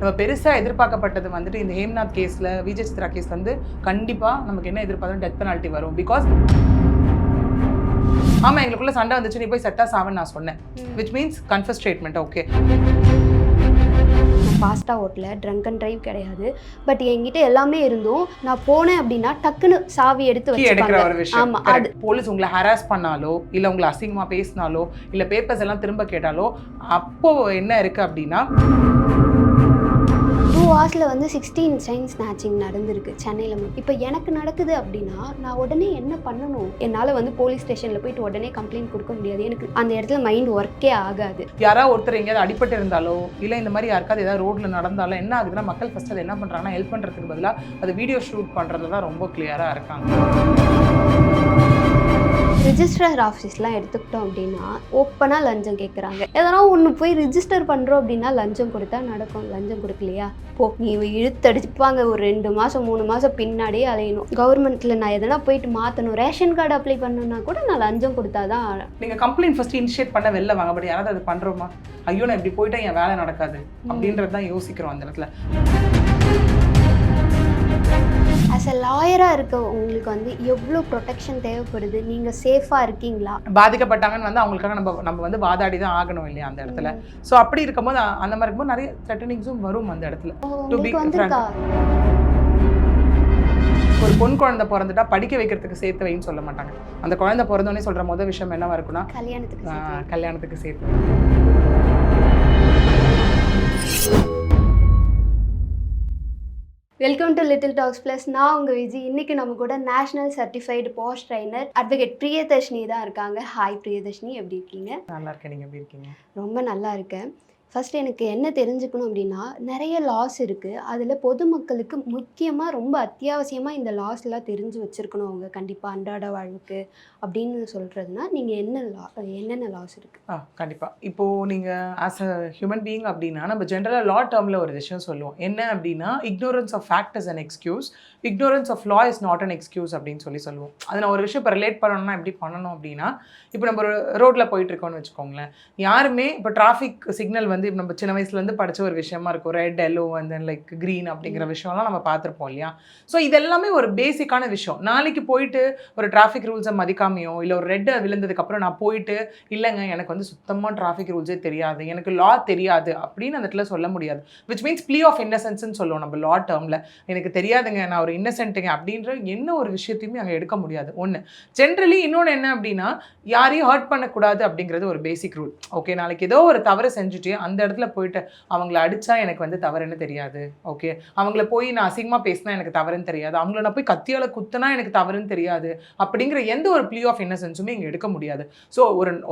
நம்ம பெருசாக எதிர்பார்க்கப்பட்டது வந்துட்டு இந்த ஹேம்நாத் கேஸில் விஜய் சித்ரா கேஸ் வந்து கண்டிப்பாக நமக்கு என்ன எதிர்பார்த்தோம், டெத் பெனால்ட்டி வரும். பிகாஸ் ஆமாம் எங்களுக்குள்ள சண்டை வந்துச்சு, நீ போய் செத்தா சாவன்னு நான் சொன்னேன். Which means confuse statement. Okay, ஃபாஸ்ட்டாக ஓட்டல, ட்ரங்க் அண்ட் ட்ரைவ் கிடையாது. பட் என்கிட்ட எல்லாமே இருந்தும் நான் போனேன் அப்படின்னா டக்குன்னு சாவி எடுத்து எடுக்கிற ஒரு வச்சுப்பாங்க. விஷயம். ஆமா, அது போலீஸ் உங்களை ஹராஸ் பண்ணாலோ இல்லை உங்களை அசிங்கமா பேசினாலோ இல்லை பேப்பர்ஸ் எல்லாம் திரும்ப கேட்டாலோ அப்போ என்ன இருக்கு அப்படின்னா 2 hours வந்து 16 செயின் ஸ்நாச்சிங் நடந்திருக்கு சென்னையில். இப்போ எனக்கு நடக்குது அப்படின்னா நான் உடனே என்ன பண்ணணும்? என்னால் வந்து போலீஸ் ஸ்டேஷனில் போயிட்டு உடனே கம்ப்ளைண்ட் கொடுக்க முடியாது. எனக்கு அந்த இடத்துல மைண்ட் ஒர்க்கே ஆகாது. யாராவது ஒருத்தர் எங்கேயாவது அடிபட்டு இருந்தாலோ இல்லை இந்த மாதிரி யாருக்காவது ஏதாவது ரோட்ல நடந்தாலும் என்ன ஆகுதுன்னா, மக்கள் ஃபர்ஸ்ட் அதை என்ன பண்றாங்கன்னா, ஹெல்ப் பண்றதுக்கு பதிலாக அது வீடியோ ஷூட் பண்றதுல தான் ரொம்ப கிளியரா இருக்காங்க. ரிஜிஸ்டர் ஆஃபீஸ்லாம் எடுத்துக்கிட்டோம் அப்படின்னா ஓப்பனாக லஞ்சம் கேட்குறாங்க. எதனா ஒன்று போய் ரிஜிஸ்டர் பண்ணுறோம் அப்படின்னா லஞ்சம் கொடுத்தா நடக்கும். லஞ்சம் கொடுக்கலையா போ, நீ இழுத்தடிப்பாங்க. ஒரு 2 மாதம் 3 மாதம் பின்னாடியே அலையணும். கவர்மெண்ட்டில் நான் எதனா போயிட்டு மாற்றணும், ரேஷன் கார்டு அப்ளை பண்ணணும்னா கூட நான் லஞ்சம் கொடுத்தா தான். நீங்கள் கம்ப்ளைண்ட் ஃபர்ஸ்ட் இனிஷியேட் பண்ண வெளில வாங்க, பட் யாராவது அது பண்ணுறோமா? ஐயோ நான் இப்படி போயிட்டா என் வேலை நடக்காது அப்படின்றது தான் யோசிக்கிறோம் அந்த இடத்துல. ஆஸ் எ லாயராக இருக்க உங்களுக்கு வந்து எவ்வளோ ப்ரொடெக்ஷன் தேவைப்படுது? நீங்கள் சேஃபாக இருக்கீங்களா? பாதிக்கப்பட்டாங்கன்னு வந்து அவங்களுக்காக நம்ம வந்து வாதாடி தான் ஆகணும் இல்லையா அந்த இடத்துல. ஸோ அப்படி இருக்கும்போது அந்த மாதிரி இருக்கும்போது நிறைய த்ரெட்டனிங்ஸும் வரும் அந்த இடத்துல. ஒரு பொன் குழந்தை பிறந்துட்டா படிக்க வைக்கிறதுக்கு சேர்த்து வைன்னு சொல்ல மாட்டாங்க. அந்த குழந்தை பிறந்தோடனே சொல்ற முதல் விஷயம் என்னவா இருக்குன்னா, கல்யாணத்துக்கு சேர்த்து. Welcome to little talks plus. நான் உங்கள் விஜி. இன்றைக்கி நம்ம கூட national certified POSH trainer advocate Priyadharshini தான் இருக்காங்க. ஹாய் பிரியதர்ஷினி, எப்படி இருக்கீங்க? நல்லா இருக்கேன், நீங்கள் எப்படி இருக்கீங்க? ரொம்ப நல்லா இருக்கேன். ஃபஸ்ட்டு எனக்கு என்ன தெரிஞ்சுக்கணும் அப்படின்னா, நிறைய லாஸ் இருக்குது. அதில் பொதுமக்களுக்கு முக்கியமாக ரொம்ப அத்தியாவசியமாக இந்த லாஸ்லாம் தெரிஞ்சு வச்சுருக்கணும் அவங்க கண்டிப்பாக அன்றாட வாழ்வுக்கு அப்படின்னு சொல்கிறதுனா நீங்கள் என்னென்ன லாஸ் இருக்குது? கண்டிப்பாக. இப்போது நீங்கள் ஆஸ் அ ஹியூமன் பீயிங் அப்படின்னா நம்ம ஜென்ரலாக லா டேர்மில் ஒரு விஷயம் சொல்லுவோம். என்ன அப்படின்னா, ignorance of fact is an excuse, ignorance of law is not an excuse அப்படின்னு சொல்லுவோம். அது நான் ஒரு விஷயம் இப்போ ரிலேட் பண்ணணும்னா எப்படி பண்ணணும் அப்படின்னா, இப்போ நம்ம ஒரு ரோட்டில் போயிட்டுருக்கோன்னு வச்சுக்கோங்களேன். யாருமே இப்போ டிராஃபிக் சிக்னல் வந்து இப்போ நம்ம சின்ன வயசுலேருந்து படித்த ஒரு விஷயமா இருக்கும். ரெட், எல்லோ வந்து லைக் க்ரீன் அப்படிங்கிற விஷயம்லாம் நம்ம பார்த்துருப்போம் இல்லையா? ஸோ இதெல்லாமே ஒரு பேசிக்கான விஷயம். நாளைக்கு போயிட்டு ஒரு டிராஃபிக் ரூல்ஸை மதிக்காமையோ இல்லை ஒரு ரெட்டை விழுந்ததுக்கப்புறம் நான் போயிட்டு இல்லைங்க எனக்கு வந்து சுத்தமாக டிராஃபிக் ரூல்ஸே தெரியாது, எனக்கு லா தெரியாது அப்படின்னு அந்த இடத்துல சொல்ல முடியாது. விச் மீன்ஸ் ப்ளீ ஆஃப் இன்னசென்ஸ்ன்னு சொல்லுவோம் நம்ம லா டேர்மில். எனக்கு தெரியாதுங்க, நான் ஒரு இன்னசென்ட்டுங்க அப்படின்ற என்ன ஒரு விஷயத்தையுமே அங்கே எடுக்க முடியாது. ஒன்று ஜென்ரலி. இன்னொன்று என்ன அப்படின்னா, யாரையும் ஹர்ட் பண்ணக்கூடாது அப்படிங்கிறது ஒரு பேசிக் ரூல். ஓகே, நாளைக்கு ஏதோ ஒரு தவறு செஞ்சுட்டு அந்த இடத்துல போயிட்டு அவங்கள அடித்தா எனக்கு வந்து தவறுன்னு தெரியாது. ஓகே, அவங்கள போய் நான் அசிங்கமாக பேசினா எனக்கு தவறுன்னு தெரியாது, அவங்கள நான் போய் கத்தியால் குத்தினா எனக்கு தவறுன்னு தெரியாது அப்படிங்கிற எந்த ஒரு ப்ளீ ஆஃப் இன்னசென்ஸுமே இங்கே எடுக்க முடியாது. ஸோ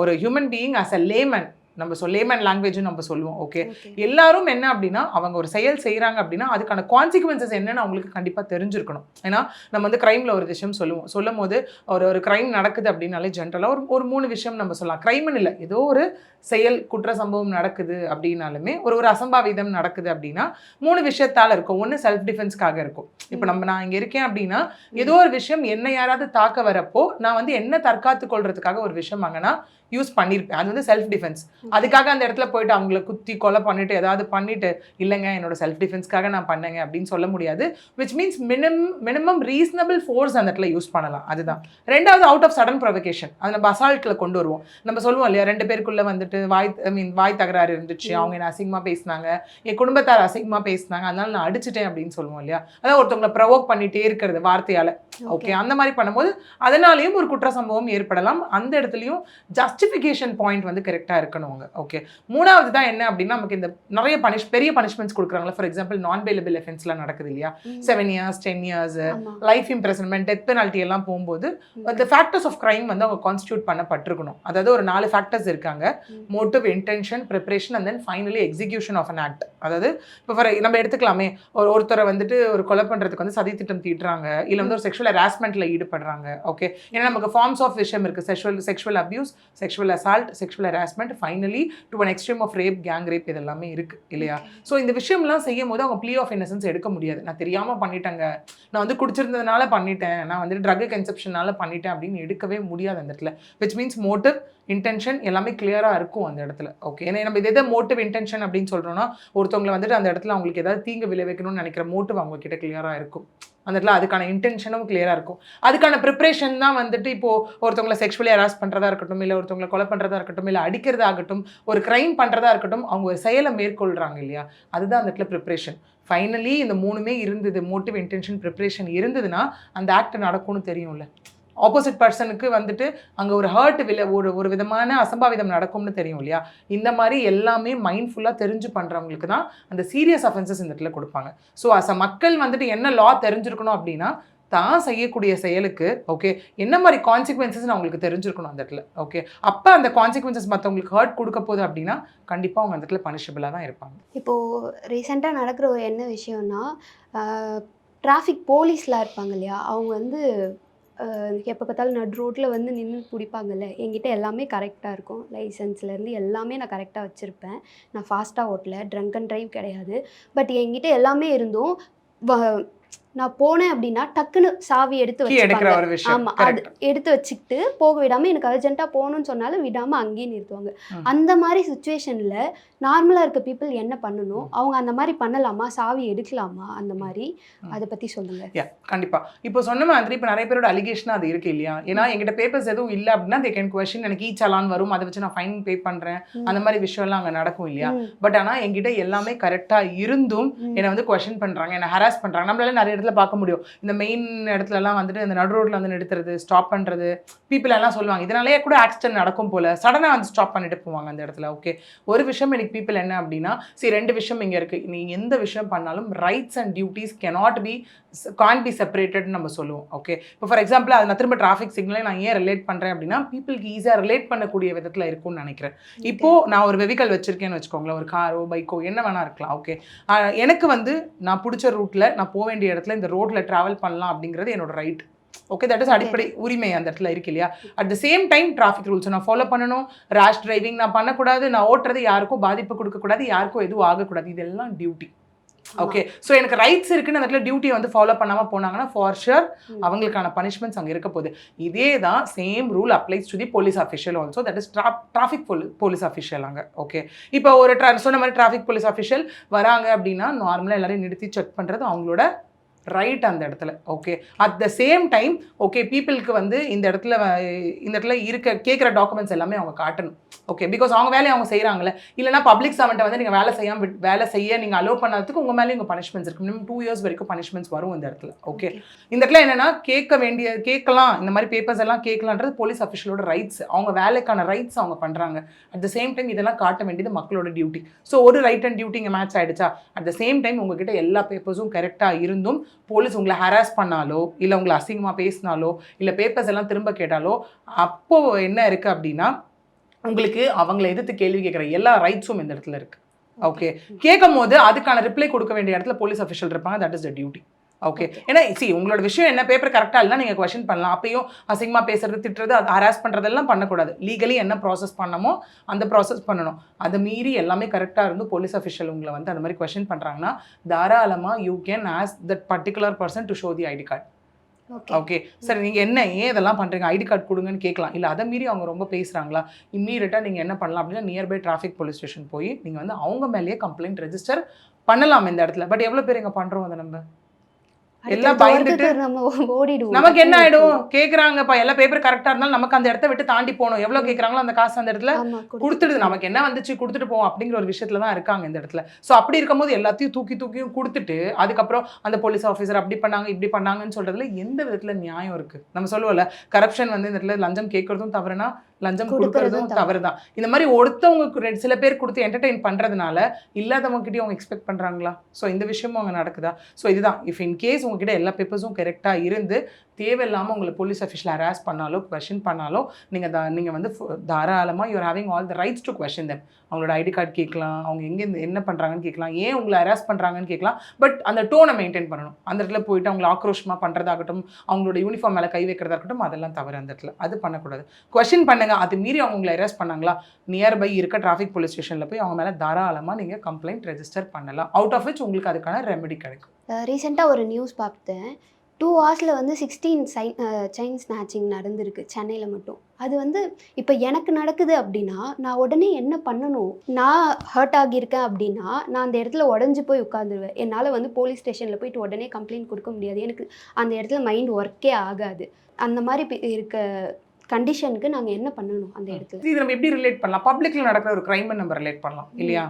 ஒரு human being as a layman, நம்ம லேமன் லாங்குவேஜ்னு நம்ம சொல்லுவோம். ஓகே, எல்லாரும் என்ன அப்படின்னா அவங்க ஒரு செயல் செய்கிறாங்க அப்படின்னா அதுக்கான கான்சிக்வன்சஸ் என்னன்னு அவங்களுக்கு கண்டிப்பாக தெரிஞ்சிருக்கணும். ஏன்னா நம்ம வந்து கிரைமில் ஒரு விஷயம் சொல்லும் போது ஒரு கிரைம் நடக்குது அப்படின்னாலே ஜென்ரலாக ஒரு 3 விஷயம் நம்ம சொல்லலாம். கிரைம்னு இல்லை, ஏதோ ஒரு செயல் குற்ற சம்பவம் நடக்குது அப்படின்னாலுமே ஒரு அசம்பாவிதம் நடக்குது அப்படின்னா 3 விஷயத்தால் இருக்கும். ஒன்று செல்ஃப் டிஃபென்ஸ்க்காக இருக்கும். இப்போ நான் இங்கே இருக்கேன் அப்படின்னா ஏதோ ஒரு விஷயம் என்னை யாராவது தாக்க வரப்போ நான் வந்து என்ன தற்காத்து கொள்றதுக்காக ஒரு விஷயம் வாங்கினா யூஸ் பண்ணியிருப்பேன். அது வந்து செல்ஃப் டிஃபென்ஸ். அதுக்காக அந்த இடத்துல போயிட்டு அவங்கள குத்தி கொலை பண்ணிட்டு ஏதாவது பண்ணிட்டு இல்லைங்க என்னோட செல்ஃப் டிஃபென்ஸ்க்காக நான் பண்ணேங்க அப்படின்னு சொல்ல முடியாது. Which means minimum reasonable force அந்த இடத்துல யூஸ் பண்ணலாம். அதுதான். ரெண்டாவது அவுட் ஆஃப் சடன் ப்ரொவகேஷன். அது நம்ம அசால்ட்டில் கொண்டு வருவோம். நம்ம சொல்லுவோம் இல்லையா, 2 பேருக்குள்ளே வந்துட்டு வாய் தகராறு இருந்துச்சு, அவங்க என்ன அசிங்கமாக பேசினாங்க, என் குடும்பத்தார் அசிங்கமாக பேசினாங்க, அதனால நான் அடிச்சிட்டேன் அப்படின்னு சொல்லுவோம் இல்லையா. அதான் ஒருத்தவங்களை ப்ரொவோக் பண்ணிட்டே இருக்கிறது வார்த்தையால். ஓகே, அந்த மாதிரி பண்ணும்போது அதனாலேயும் ஒரு குற்ற சம்பவம் ஏற்படலாம். அந்த இடத்துலையும் ஜஸ்டிஃபிகேஷன் பாயிண்ட் வந்து கரெக்டாக இருக்கணும். ஓகே, மூணாவது தான் என்ன அப்படின்னா, நமக்கு இந்த நிறைய பெரிய பனிஷ்மெண்ட்ஸ் கொடுக்குறாங்களா. ஃபார் எக்ஸாம்பிள் நான் பெயிலபிள் அஃபென்ஸ்லாம் நடக்குது இல்லையா, 7 years 10 years life imprisonment, death penalty எல்லாம் போகும்போது இந்த ஃபேக்டர்ஸ் ஆஃப் கிரைம் வந்து அவங்க கான்ஸ்டியூட் பண்ணப்பட்டிருக்கணும். அதாவது ஒரு 4 ஃபேக்டர்ஸ் இருக்காங்க. Motive, intention, preparation and then finally execution of an act. அதாவது இப்போ நம்ம எடுத்துக்கலாமே, ஒருத்தரை வந்துட்டு ஒரு கொலை பண்ணுறதுக்கு வந்து சதி திட்டம் தீட்டுறாங்க, இல்லை வந்து ஒரு செக்ஷுவல் செக்ஷுவல் ஹராஸ்மெண்ட்டில் ஈடுபடுறாங்க. ஓகே, ஏன்னா நமக்கு ஃபார்ம்ஸ் ஆஃப் விஷயம் இருக்குது, sexual abuse, sexual assault, sexual harassment, finally to an extreme of rape, gang rape, இது எல்லாமே இருக்குது இல்லையா? ஸோ இந்த விஷயம்லாம் செய்யும் போது அவங்க ப்ளீ ஆஃப் இன்னசென்ஸ் எடுக்க முடியாது. நான் தெரியாமல் பண்ணிட்டேங்க, நான் வந்து குடிச்சிருந்ததுனால பண்ணிட்டேன், நான் வந்து ட்ரக் கன்செப்ஷனால பண்ணிட்டேன் அப்படின்னு எடுக்கவே முடியாது அந்த இடத்துல. விச் மீன்ஸ் மோட்டிவ், இன்டென்ஷன் எல்லாமே கிளியராக இருக்கும் அந்த இடத்துல. ஓகே, ஏன்னா நம்ம எதை மோட்டிவ் இன்டென்ஷன் அப்படின்னு சொல்கிறோன்னா, ஒருத்தவங்களை வந்துட்டு அந்த இடத்துல அவங்களுக்கு ஏதாவது தீங்கு விளைவிக்கணும்னு நினைக்கிற மோட்டிவ் அவங்க கிட்ட கிளியராக இருக்கும். அந்த இடத்துல அதுக்கான இன்டென்ஷனும் கிளியராக இருக்கும். அதுக்கான ப்ரிப்ரேஷன் தான் வந்துட்டு இப்போது ஒருத்தவங்களை செக்ஷுவலி ஹராஸ் பண்ணுறதா இருக்கட்டும், இல்லை ஒருத்தவங்களை கொலை பண்ணுறதா இருக்கட்டும், இல்லை அடிக்கிறதாகட்டும், ஒரு க்ரைம் பண்ணுறதா இருக்கட்டும், அவங்க ஒரு செயலை மேற்கொள்கிறாங்க இல்லையா, அதுதான் அந்த இடத்துல ப்ரிப்ரேஷன். ஃபைனலி இந்த மூணுமே இருந்தது, மோட்டிவ், இன்டென்ஷன், ப்ரிப்ரேஷன் இருந்ததுன்னா அந்த ஆக்ட் நடக்கும்னு தெரியும்ல. ஆப்போசிட் பர்சனுக்கு வந்துட்டு அங்கே ஒரு ஹர்ட் ஒரு விதமான அசம்பாவிதம் நடக்கும்னு தெரியும் இல்லையா. இந்த மாதிரி எல்லாமே மைண்ட்ஃபுல்லாக தெரிஞ்சு பண்ணுறவங்களுக்கு தான் அந்த சீரியஸ் அஃபென்சஸ் இந்த இடத்துல கொடுப்பாங்க. ஸோ அஸ் அ மக்கள் வந்துட்டு என்ன லா தெரிஞ்சிருக்கணும் அப்படின்னா, தான் செய்யக்கூடிய செயலுக்கு ஓகே என்ன மாதிரி கான்சிக்வன்சஸ் அவங்களுக்கு தெரிஞ்சிருக்கணும் அந்த இடத்துல. ஓகே, அப்போ அந்த கான்சிக்வன்சஸ் மற்றவங்களுக்கு ஹர்ட் கொடுக்க போகுது அப்படின்னா கண்டிப்பாக அவங்க அந்த இடத்துல பனிஷபிளாக தான் இருப்பாங்க. இப்போது ரீசெண்டாக நடக்கிற ஒரு என்ன விஷயம்னா, டிராஃபிக் போலீஸ்லாம் இருப்பாங்க இல்லையா, அவங்க வந்து எப்போ பார்த்தாலும் நடு ரோட்டில் வந்து நின்று பிடிப்பாங்கல்ல. என்கிட்ட எல்லாமே கரெக்டாக இருக்கும், லைசன்ஸ்லேருந்து எல்லாமே நான் கரெக்டாக வச்சுருப்பேன், நான் ஃபாஸ்ட்டாக ஓட்டல, ட்ரங்க் அண்ட் ட்ரைவ் கிடையாது. பட் என்கிட்ட எல்லாமே இருந்தும் நான் போனேன் அப்படின்னா டக்குன்னு சாவி எடுத்து வச்சுப்பாங்க. ஆமாம், அது எடுத்து வச்சுக்கிட்டு போக விடாமல், எனக்கு அர்ஜென்ட்டாக போகணுன்னு சொன்னாலும் விடாமல் அங்கேயே நிறுத்துவாங்க. அந்த மாதிரி சுச்சுவேஷனில் நார்மலாக இருக்க பீப்புள் என்ன பண்ணணும்? அவங்க அந்த மாதிரி பண்ணலாமா? சாவி எடுக்கலாமா? அந்த மாதிரி அதை பற்றி சொல்லுங்கள். கண்டிப்பாக. இப்போ சொன்ன மாதிரி இப்போ நிறைய பேரோட அலிகேஷனாக அது இருக்குது இல்லையா. ஏன்னா எங்கிட்ட பேப்பர்ஸ் எதுவும் இல்லை அப்படின்னா தே கேன் கொஸ்டின், எனக்கு சலான் வரும், அதை வச்சு நான் ஃபைன் பே பண்ணுறேன், அந்த மாதிரி விஷயம்லாம் அங்கே நடக்கும் இல்லையா. பட் ஆனால் எங்கிட்ட எல்லாமே கரெக்டாக இருந்தும் என்னை வந்து கொஸ்டின் பண்ணுறாங்க, என்னை ஹராஸ் பண்ணுறாங்க. நம்மளால நிறைய பார்க்க முடியும். இந்த மெயின் இடத்துலலாம் வந்துட்டு இந்த நடு ரோட்ல வந்து நிறுத்துறது, ஸ்டாப் பண்றது, பீப்புள் எல்லாம் சொல்லுவாங்க இதனாலேயே கூட ஆக்சிடென்ட் நடக்கும் போல, சடனா வந்து ஸ்டாப் பண்ணிட்டு போவாங்க அந்த இடத்துல. ஓகே, ஒரு விஷயம் எனக்கு பீப்புள் என்ன அப்படின்னா, சரி ரெண்டு விஷயம் இங்க இருக்கு, நீ எந்த விஷயம் பண்ணாலும் rights and duties can't be separated நம்ம சொல்லுவோம். ஓகே, இப்போ ஃபார் எக்ஸாம்பிள் அது நான் திரும்ப டிராஃபிக் சிக்னலை நான் ஏன் ரிலேட் பண்றேன் அப்படின்னா, பீப்புளுக்கு ஈஸியாக ரிலேட் பண்ணக்கூடிய விதத்துல இருக்கும்னு நினைக்கிறேன். இப்போ நான் ஒரு வெஹிக்கல் வச்சிருக்கேன்னு வச்சுக்கோங்களேன், ஒரு காரோ பைக்கோ என்ன வேணா இருக்கலாம். ஓகே, எனக்கு வந்து நான் பிடிச்ச ரூட்ல நான் போக வேண்டிய இடத்துல இந்த ரோட்ல டிராவல் பண்ணலாம் அப்படிங்கிறது என்னோட ரைட். ஓகே, தட் இஸ் அடிப்படை உரிமை அந்த இடத்துல இருக்கு இல்லையா. At the same time traffic rules நான் ஃபாலோ பண்ணணும், ரேஷ் டிரைவிங் நான் பண்ணக்கூடாது, நான் ஓட்டுறது யாருக்கும் பாதிப்பு கொடுக்கக்கூடாது, யாருக்கும் எதுவும் ஆகக்கூடாது, இதெல்லாம் டியூட்டி. ஓகே, ஸோ எனக்கு ரைட்ஸ் இருக்குன்னு அந்த இடத்துல டியூட்டியை வந்து ஃபாலோ பண்ணாமல் போனாங்கன்னா ஃபார் ஷுர் அவங்களுக்கான பனிஷ்மெண்ட்ஸ் அங்கே இருக்க போகுது. இதே தான் same rule applies to the police official also, that is traffic police official அங்கே. ஓகே, இப்போ ஒரு சொன்ன மாதிரி டிராஃபிக் போலீஸ் அஃபிஷியல் வராங்க அப்படின்னா நார்மலாக எல்லாரையும் நிறுத்தி செக் பண்ணுறது அவங்களோட ரைட் அந்த இடத்துல. Okay, at the same time okay பீப்புளுக்கு வந்து இந்த இடத்துல இருக்க கேட்குற டாக்குமெண்ட்ஸ் எல்லாமே அவங்க காட்டணும். ஓகே, பிகாஸ் அவங்க வேலையை அவங்க செய்கிறாங்களே. இல்லைனா பப்ளிக் சர்வெண்ட்டை வந்து நீங்கள் வேலை செய்ய நீங்கள் அலோவ் பண்ணதுக்கு உங்கள் மேலே உங்கள் பனிஷ்மெண்ட்ஸ் இருக்குது. மினிமம் 2 years வரைக்கும் பனிஷ்மெண்ட்ஸ் வரும் இந்த இடத்துல. ஓகே, இந்த இடத்துல என்னென்னா கேட்கலாம், இந்த மாதிரி பேப்பர்ஸ் எல்லாம் கேட்கலான்றது போலீஸ் அஃபிஷியலோட ரைட்ஸ், அவங்க வேலைக்கான ரைட்ஸ் அவங்க பண்ணுறாங்க. அட் த சேம் டைம் இதெல்லாம் காட்ட வேண்டியது மக்களோட டியூட்டி. ஸோ ஒரு ரைட் அண்ட் டியூட்டி இங்கே மேட்ச் ஆகிடுச்சா, அட் த சேம் டைம் உங்ககிட்ட எல்லா பேப்பர்ஸும் கரெக்டாக இருந்தும் போலீஸ் உங்களை ஹராஸ் பண்ணாலோ, இல்லை உங்களை அசிங்கமாக பேசினாலோ, இல்லை பேப்பர்ஸ் எல்லாம் திரும்ப கேட்டாலோ, அப்போது என்ன இருக்குது அப்படின்னா உங்களுக்கு அவங்களை எதிர்த்து கேள்வி கேட்குற எல்லா ரைட்ஸும் இந்த இடத்துல இருக்குது. ஓகே, கேட்கும் போது அதுக்கான ரிப்ளை கொடுக்க வேண்டிய இடத்துல போலீஸ் அஃபிஷியல் இருப்பாங்க. That is the duty. Okay, ஏன்னா உங்களோட விஷயம் என்ன, பேப்பர் கரெக்டாக இல்லைனா நீங்கள் கொஸ்டின் பண்ணலாம். அப்பயும் அசிங்கமாக பேசுறது, திட்டுறது, அது ஹராஸ் பண்ணுறதெல்லாம் பண்ணக்கூடாது. லீகலி என்ன ப்ராசஸ் பண்ணமோ அந்த ப்ராசஸ் பண்ணணும். அதை மீறி எல்லாமே கரெக்டாக இருந்து போலீஸ் அஃபிஷியல் உங்களை வந்து அந்த மாதிரி கொஸ்டின் பண்ணுறாங்கன்னா தாராளமாக you can ask that particular person to show the IT card. Okay, சரி நீங்கள் ஏன் இதெல்லாம் பண்ணுறீங்க, ஐடி கார்டு கொடுங்கன்னு கேட்கலாம். இல்லை அதை மீறி அவங்க ரொம்ப பேசுகிறாங்களா, இம்மீடியட்டாக நீங்கள் என்ன பண்ணலாம் அப்படின்னா நியர்பை டிராஃபிக் போலீஸ் ஸ்டேஷன் போய் நீங்கள் வந்து அவங்க மேலேயே கம்ப்ளைண்ட் ரெஜிஸ்டர் பண்ணலாம் இந்த இடத்துல. பட் எவ்வளோ பேர் இங்கே பண்ணுறோம் அதை நம்ம எல்லாம் பயந்துட்டு நமக்கு என்ன ஆயிடும், கேக்குறாங்கப்பா எல்லா பேப்பர் கரெக்டா இருந்தாலும் நமக்கு அந்த இடத்த விட்டு தாண்டி போகணும், எவ்வளவு கேட்கறாங்களோ அந்த காசு அந்த இடத்துல கொடுத்துடுது, நமக்கு என்ன வந்துச்சு கொடுத்துட்டு போவோம் அப்படிங்கிற ஒரு விஷயத்துல தான் இருக்காங்க இந்த இடத்துல. ஸோ அப்படி இருக்கும்போது எல்லாத்தையும் தூக்கியும் கொடுத்துட்டு அதுக்கப்புறம் அந்த போலீஸ் ஆஃபீஸர் அப்படி பண்ணாங்க இப்படி பண்ணாங்கன்னு சொல்றதுல எந்த விதத்துல நியாயம் இருக்கு? நம்ம சொல்லுவோம்ல, கரப்ஷன் வந்து இந்த இடத்துல லஞ்சம் கேட்கறதும் தவறுனா லஞ்சம் கொடுக்கறதும் தவறுதான். இந்த மாதிரி ஒருத்தவங்க சில பேர் கொடுத்து என்டர்டெயின் பண்றதுனால இல்லாதவங்க கிட்டயும் அவங்க எக்ஸ்பெக்ட் பண்றாங்களா? ஸோ இந்த விஷயமும் அங்கே நடக்குதா? ஸோ இதுதான், இஃப் இன் கேஸ் உங்ககிட்ட எல்லா பேப்பர்ஸும் கரெக்டாக இருந்து தேவையில்லாமல் உங்களை போலீஸ் அஃபிஷியல் ஹராஸ் பண்ணாலோ கொஸ்டின் பண்ணாலோ நீங்கள் வந்து தாராளமாக you're having all the rights to question them. அவங்களோட ஐடி கார்டு கேட்கலாம், அவங்க எங்கே என்ன பண்ணுறாங்கன்னு கேட்கலாம், ஏன் உங்களை ஹராஸ் பண்ணுறாங்கன்னு கேட்கலாம். பட் அந்த டோனை மெயின்டைன் பண்ணணும். அந்த இடத்துல போயிட்டு அவங்களை ஆக்ரோஷமாக பண்ணுறதாகட்டும், அவங்களோட யூனிஃபார்ம் மேலே கை வைக்கிறதா இருக்கட்டும், அதெல்லாம் தவறு. அந்த இடத்துல அது பண்ணக்கூடாது. கொஸ்டின் பண்ணுங்க. அது மீறி அவங்க உங்களை ஹராஸ் பண்ணாங்களா, நியர்பை இருக்க டிராஃபிக் போலீஸ் ஸ்டேஷனில் போய் அவங்க மேலே தாராளமாக நீங்கள் கம்ப்ளைண்ட் ரெஜிஸ்டர் பண்ணலாம். அவுட் ஆஃப் விச் உங்களுக்கு அதுக்கான ரெமெடி கிடைக்கும். ரீசெண்டாக ஒரு நியூஸ் பார்த்தேன். 2 ஹவர்ஸில் வந்து 16 செயின் ஸ்நாச்சிங் நடந்திருக்கு சென்னையில் மட்டும். அது வந்து இப்போ எனக்கு நடக்குது அப்படின்னா நான் உடனே என்ன பண்ணணும்? நான் ஹர்ட் ஆகியிருக்கேன் அப்படின்னா நான் அந்த இடத்துல உடஞ்சி போய் உட்காந்துருவேன். என்னால் வந்து போலீஸ் ஸ்டேஷனில் போயிட்டு உடனே கம்ப்ளைண்ட் கொடுக்க முடியாது. எனக்கு அந்த இடத்துல மைண்ட் ஒர்க்கே ஆகாது. அந்த மாதிரி இருக்க கண்டிஷனுக்கு நாங்கள் என்ன பண்ணணும் அந்த இடத்துல? இது நம்ம எப்படி ரிலேட் பண்ணலாம்? பப்ளிக்கில் நடக்கிற ஒரு கிரைமை நம்ம ரிலேட் பண்ணலாம் இல்லையா?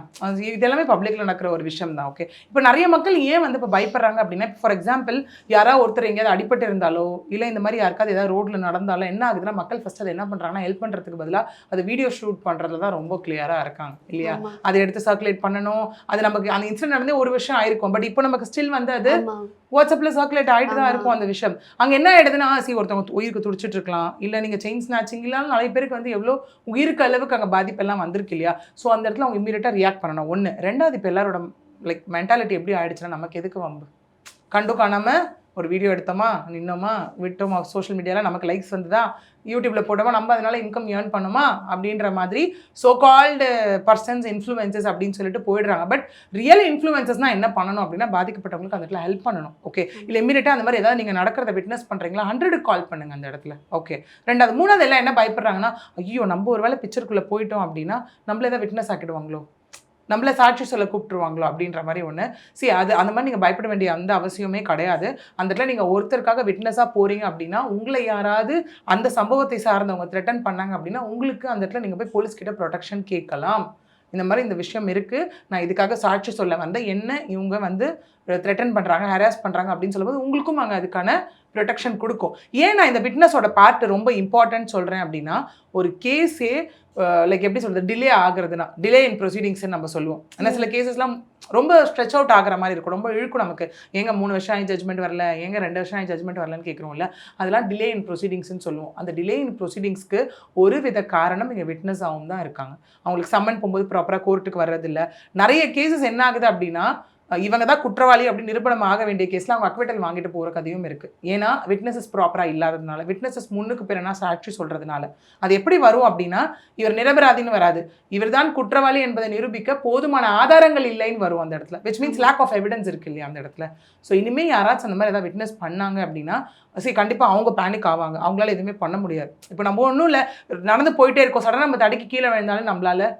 இது எல்லாமே பப்ளிக்கில் நடக்கிற ஒரு விஷயம் தான். ஓகே, இப்போ நிறைய மக்கள் ஏன் வந்து இப்போ பயப்படுறாங்க அப்படின்னா, ஃபார் எக்ஸாம்பிள் யாராவது ஒருத்தர் எங்கேயாவது அடிபட்டு இருந்தாலோ இல்லை இந்த மாதிரி யாருக்காவது ஏதாவது ரோட்டில் நடந்தாலோ என்ன ஆகுதுன்னா, மக்கள் ஃபஸ்ட் அதை என்ன பண்ணுறாங்கன்னா, ஹெல்ப் பண்ணுறதுக்கு பதிலாக அது வீடியோ ஷூட் பண்ணுறதுல தான் ரொம்ப கிளியராக இருக்காங்க இல்லையா? அதை எடுத்து சர்க்குலேட் பண்ணணும். அது நமக்கு அந்த இன்சிடென்ட் நடந்தே ஒரு வருஷம் ஆயிருக்கும். பட் இப்போ நமக்கு ஸ்டில் வந்து அது வாட்ஸ்அப்பில் சர்க்குலேட் ஆகிட்டு தான் இருக்கும் அந்த விஷயம். அங்கே என்ன ஆயிடுதுன்னா, ஒருத்தவங்க உயிருக்கு துடிச்சிட்டு இருக்கலாம், இல்லை நீங்கள் செயின் ஸ்நாச்சிங் இல்லாமல் நிறைய பேருக்கு வந்து எவ்வளோ உயிருக்கு அளவுக்கு அங்கே பாதிப்பெல்லாம் வந்திருக்கு இல்லையா? ஸோ அந்த இடத்துல அவங்க இம்மீடியட்டாக ரியாக்ட் பண்ணணும். ஒன்று. ரெண்டாவது, இப்போ எல்லாரோட லைக் மென்டாலிட்டி எப்படி ஆயிடுச்சுன்னா, நமக்கு எதுக்கு வம்பு, கண்டு காணாமல் ஒரு வீடியோ எடுத்தோமா, நின்னோமா, விட்டோமா, சோஷியல் மீடியாவில் நமக்கு லைக்ஸ் வந்துதா, யூடியூப்பில் போட்டோமா, நம்ம அதனால இன்கம் ஏர்ன் பண்ணோமா அப்படின்ற மாதிரி சோ கால்டு பர்சன்ஸ் இன்ஃப்ளூயன்சஸ் அப்படின்னு சொல்லிட்டு போயிடுறாங்க. பட் ரியல் இன்ஃப்ளூயன்சஸ்னால் என்ன பண்ணணும் அப்படின்னா, பாதிக்கப்பட்டவங்களுக்கு அந்த இடத்துல ஹெல்ப் பண்ணணும். ஓகே, இல்லை இமீடியட்டாக அந்த மாதிரி ஏதாவது நீங்கள் நடக்கிறத விட்னஸ் பண்ணுறீங்களா, 100 கால் பண்ணுங்க அந்த இடத்துல. ஓகே, ரெண்டாவது. மூணாவது, எல்லாம் என்ன பயப்படுறாங்கன்னா, ஐயோ நம்ம ஒரு வேளை பிக்சருக்குள்ளே போயிட்டோம் அப்படின்னா நம்மளே தான் விட்னஸ் ஆக்கிடுவாங்களோ, நம்மள சாட்சி சொல்ல கூப்பிட்டுருவாங்களோ அப்படின்ற மாதிரி ஒன்று. அது அந்த மாதிரி நீங்கள் பயப்பட வேண்டிய அந்த அவசியமே கிடையாது. அந்த இடத்துல நீங்கள் ஒருத்தருக்காக விட்னஸாக போகிறீங்க அப்படின்னா, உங்களை யாராவது அந்த சம்பவத்தை சார்ந்தவங்க த்ரெட்டன் பண்ணாங்க அப்படின்னா, உங்களுக்கு அந்த இடத்துல நீங்கள் போய் போலீஸ்கிட்ட ப்ரொடெக்ஷன் கேட்கலாம். இந்த மாதிரி இந்த விஷயம் இருக்குது, நான் இதுக்காக சாட்சி சொல்ல வந்தேன், என்ன இவங்க வந்து த்ரெட்டன் பண்ணுறாங்க, ஹராஸ் பண்ணுறாங்க அப்படின்னு சொல்லும்போது உங்களுக்கும் அங்கே அதுக்கான ப்ரொடெக்ஷன் கொடுக்கும். ஏன் நான் இந்த விட்னஸோட பார்ட் ரொம்ப இம்பார்ட்டன்ட் சொல்கிறேன் அப்படின்னா, ஒரு கேஸே லைக் எப்படி சொல்கிறது, டிலே ஆகுறதுனா, டிலே இன் ப்ரொசீடிங்ஸ்ன்னு நம்ம சொல்லுவோம். ஏன்னா சில கேசஸ்லாம் ரொம்ப ஸ்ட்ரெச் அவுட் ஆகிற மாதிரி இருக்கும், ரொம்ப இழுக்கும் நமக்கு. எங்க 3 வருஷம் ஆகி ஜட்மெண்ட் வரல, எங்க 2 வருஷம் ஆகி ஜட்மெண்ட் வரலன்னு கேட்குறோம்ல, அதெல்லாம் டிலே இன் ப்ரொசீடிங்ஸ்ன்னு சொல்லுவோம். அந்த டிலே இன் ப்ரொசீடிங்ஸ்க்கு ஒரு வித காரணம் இங்கே விட்னஸ் ஆகும் தான் இருக்காங்க. அவங்களுக்கு சம்மன் போகும்போது ப்ராப்பராக கோர்ட்டுக்கு வர்றதில்லை. நிறைய கேசஸ் என்ன ஆகுது அப்படின்னா, இவங்க தான் குற்றவாளி அப்படின்னு நிரூபணம் ஆக வேண்டிய கேஸில் அவங்க அக்விட்டல் வாங்கிட்டு போகிற கதையும் இருக்குது. ஏன்னா விட்னஸஸ் ப்ராப்பராக இல்லாததுனால, விட்னஸஸ் முன்னுக்கு பிறனா சாட்சி சொல்கிறதுனால. அது எப்படி வரும் அப்படின்னா, இவர் நிரபராதின்னு வராது, இவர் தான் குற்றவாளி என்பதை நிரூபிக்க போதுமான ஆதாரங்கள் இல்லைன்னு வரும் அந்த இடத்துல. Which means lack of evidence இருக்கு இல்லையா அந்த இடத்துல. ஸோ இனிமேல் யாராச்சும் அந்த மாதிரி ஏதாவது விட்னஸ் பண்ணாங்க அப்படின்னா, கண்டிப்பாக அவங்க பேனிக் ஆவாங்க, அவங்களால எதுவுமே பண்ண முடியாது. இப்போ நம்ம ஒன்றும் இல்லை, நடந்து போயிட்டே இருக்கோம், சடனாக நம்ம தடுக்கி கீழே விழுந்தாலும் நம்மளால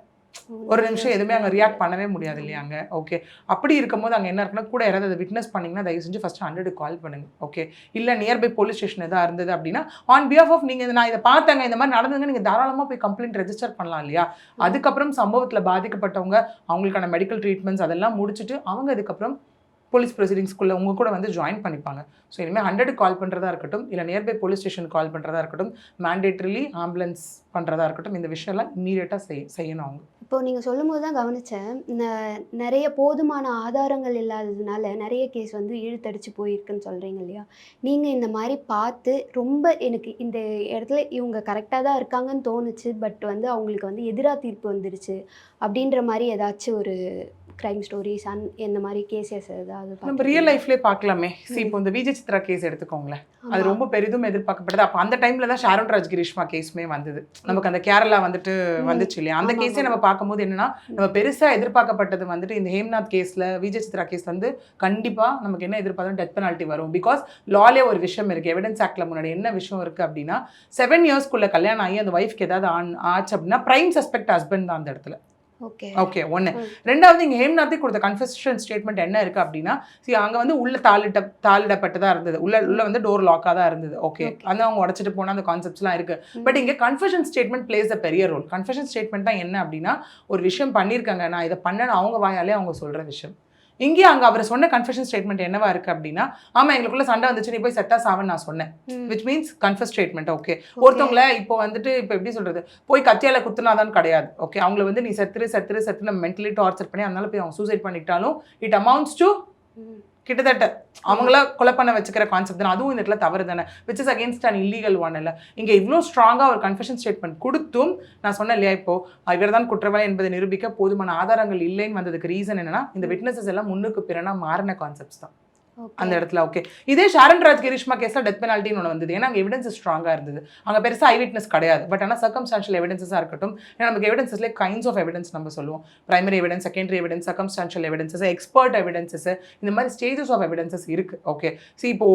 ஒரு நிமிஷம் எதுவுமே அங்கே ரியாக்ட் பண்ணவே முடியாது இல்லையா அங்கே. ஓகே, அப்படி இருக்கும்போது அங்கே என்ன இருக்குன்னா, கூட யாராவது அதை விட்னஸ் பண்ணிங்கன்னா தயவு செஞ்சு ஃபஸ்ட்டு 100 கால் பண்ணுங்க. ஓகே, இல்லை நியர்பை போலீஸ் ஸ்டேஷன் எதாவது இருந்தது அப்படின்னா, ஆன் பிஹாஃப் ஆஃப் நீங்கள் நான் இதை பார்த்தாங்க, இந்த மாதிரி நடந்ததுங்க, நீங்கள் தாராளமாக போய் கம்ப்ளைண்ட் ரெஜிஸ்டர் பண்ணலாம் இல்லையா. அதுக்கப்புறம் சம்பவத்தில் பாதிக்கப்பட்டவங்க அவங்களுக்கான மெடிக்கல் ட்ரீட்மெண்ட்ஸ் அதெல்லாம் முடிச்சுட்டு அவங்க அதுக்கப்புறம் போலீஸ் ப்ரொசீடிங்ஸ்குள்ளே உங்கள் கூட வந்து ஜாயின் பண்ணிப்பாங்க. ஸோ இனிமேல் 100 கால் பண்ணுறதா இருக்கட்டும், இல்லை நியர்பை போலீஸ் ஸ்டேஷன் கால் பண்ணுறதா இருக்கட்டும், மேண்டேட்ரிலி ஆம்புலன்ஸ் பண்ணுறதா இருக்கட்டும், இந்த விஷயம்லாம் இம்மீடியட்டாக செய்யணும் அவங்க. இப்போ நீங்கள் சொல்லும்போது தான் கவனித்தேன், நிறைய போதுமான ஆதாரங்கள் இல்லாததுனால நிறைய கேஸ் வந்து இழுத்தடிச்சு போயிருக்குன்னு சொல்கிறீங்க இல்லையா. நீங்கள் இந்த மாதிரி பார்த்து ரொம்ப எனக்கு இந்த இடத்துல இவங்க கரெக்டாக தான் இருக்காங்கன்னு தோணுச்சு, பட் வந்து அவங்களுக்கு வந்து எதிராக தீர்ப்பு வந்துருச்சு அப்படின்ற மாதிரி ஏதாச்சும் ஒரு கிரைம் ஸ்டோரிஸ் இந்த மாதிரி கேசஸ் ஏதாவது நம்ம ரியல் லைஃப்லேயே பார்க்கலாமே. இப்போ இந்த விஜய் சித்ரா கேஸ் எடுத்துக்கோங்களேன், அது ரொம்ப பெரிதும் எதிர்பார்க்கப்பட்டது. அப்போ அந்த டைமில் தான் ஷாரோன் ராஜ் கிரீஷ்மா கேஸுமே வந்தது, நமக்கு அந்த கேரளா வந்துட்டு வந்துச்சு இல்லையா. அந்த கேஸே நம்ம பார்க்கும்போது என்னன்னா, நம்ம பெருசாக எதிர்பார்க்கப்பட்டது வந்துட்டு இந்த ஹேம்நாத் கேஸில், விஜய் சித்ரா கேஸில் வந்து கண்டிப்பாக நமக்கு என்ன எதிர்பார்த்தோம், டெத் பெனால்ட்டி வரும். பிகாஸ் லாலே ஒரு விஷயம் இருக்குது, எவிடன்ஸ் ஆக்டில் முன்னாடி என்ன விஷயம் இருக்குது அப்படின்னா, 7 இயர்ஸ்க்குள்ளே கல்யாணம் ஆகி அந்த ஒய்ஃப்க்கு ஏதாவது ஆச்சு அப்படின்னா பிரைம் சஸ்பெக்ட் ஹஸ்பண்ட் தான் அந்த இடத்துல. ஓகே, ஒன்று. ரெண்டாவது, இங்கே ஹேம்நாத்தே கொடுத்த கன்ஃபெஷன் ஸ்டேட்மெண்ட் என்ன இருக்குது அப்படின்னா, அங்கே வந்து உள்ள தாளிடப்பட்டதாக இருந்தது, உள்ள வந்து டோர் லாக்காக தான் இருந்தது. ஓகே, அந்த அவங்க உடச்சிட்டு போனால் அந்த கான்செப்ட்ஸ்லாம் இருக்குது. பட் இங்கே கன்ஃபெஷன் ஸ்டேட்மெண்ட் பிளேஸ் அ பெரிய ரோல். கன்ஃபெஷன் ஸ்டேட்மெண்ட் தான் என்ன அப்படின்னா, ஒரு விஷயம் பண்ணியிருக்காங்க, நான் இதை பண்ணேன்னு அவங்க வாயாலே அவங்க சொல்கிற விஷயம். இங்கே அங்கே அவர் சொன்ன கன்ஃபெஷன் ஸ்டேட்மெண்ட் என்னவா இருக்குது அப்படின்னா, ஆமாம் எங்களுக்குள்ள சண்டை வந்துச்சு, நீ போய் செட்டா சாவன்னு நான் சொன்னேன். Which means confess statement. Okay, ஒருத்தவங்கள இப்போ வந்துட்டு இப்போ எப்படி சொல்கிறது, போய் கத்தியால் குத்துனாதான் கிடையாது. ஓகே, அவங்கள வந்து நீ செத்து நம்ம மென்டலி டார்ச்சர் பண்ணி அதனால போய் அவங்க சூசைட் பண்ணிக்கிட்டாலும் இட் அமௌண்ட்ஸ் டு கிட்டத்தட்ட அவங்கள கொலை பண்ண வச்சுக்கிற கான்செப்ட் தானே, அதுவும் இந்த இடத்துல தவறு தானே, which is against an illegal one. இல்லை இங்கே இவ்வளோ ஸ்ட்ராங்காக ஒரு கன்ஃபெஷன் ஸ்டேட்மெண்ட் கொடுத்தும் நான் சொன்னேன் இல்லையா, இப்போ இவர் தான் குற்றவாளி என்பதை நிரூபிக்க போதுமான ஆதாரங்கள் இல்லைன்னு வந்ததுக்கு ரீசன் என்னன்னா இந்த விட்னஸஸ் எல்லாம் முன்னுக்கு பிறனா மாறின கான்செப்ட்ஸ் தான் அந்த இடத்துல. ஓகே, இதே ஷாரன் ராஜ் கிரீஷ்மா கேஸ்ல டெத் பெனால்ட்டின்னு ஒன்று வந்தது. ஏன்னா அங்கே எவிடன்ஸ் ஸ்ட்ராங்காக இருந்தது, அங்கே பெருசாக ஐ விட்னஸ் கிடையாது. பட் ஆனால் சர்க்கம்ஸ்டான்ஷியல் எவிடன்ஸாக இருக்கட்டும், ஏன்னா நமக்கு எவிடன்ஸஸ்லேயே கைண்ட்ஸ் ஆஃப் எவிடன்ஸ் நம்ம சொல்லுவோம், primary evidence, secondary evidence, circumstantial evidences, expert evidences, இந்த மாதிரி ஸ்டேஜஸ் ஆஃப் எவிடன்ஸஸ் இருக்கு. ஓகே, ஸோ இப்போ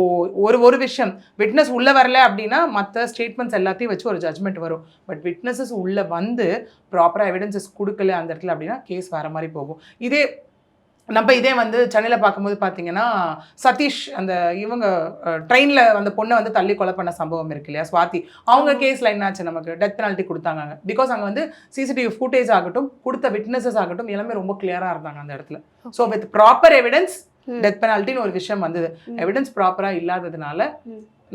ஒரு விஷயம் விட்னஸ் உள்ள வரல அப்படின்னா மற்ற ஸ்டேட்மெண்ட்ஸ் எல்லாத்தையும் வச்சு ஒரு ஜட்மெண்ட் வரும். பட் விட்னஸஸ் உள்ள வந்து ப்ராப்பராக எவிடன்ஸஸ் கொடுக்கல அந்த இடத்துல அப்படின்னா கேஸ் வேற மாதிரி போகும். இதே வந்து சென்னையில் பார்க்கும்போது பார்த்தீங்கன்னா சதீஷ் அந்த இவங்க ட்ரெயினில் அந்த பொண்ணை வந்து தள்ளி கொலை பண்ண சம்பவம் இருக்கு இல்லையா, ஸ்வாதி, அவங்க கேஸில் என்னாச்சு, நமக்கு டெத் பெனால்ட்டி கொடுத்தாங்க. பிகாஸ் அங்கே வந்து சிசிடிவி ஃபுட்டேஜ் ஆகட்டும், கொடுத்த விட்னஸஸ் ஆகட்டும், எல்லாமே ரொம்ப கிளியராக இருந்தாங்க அந்த இடத்துல. So with proper evidence death பெனால்ட்டின்னு ஒரு விஷயம் வந்தது. எவிடன்ஸ் ப்ராப்பராக இல்லாததுனால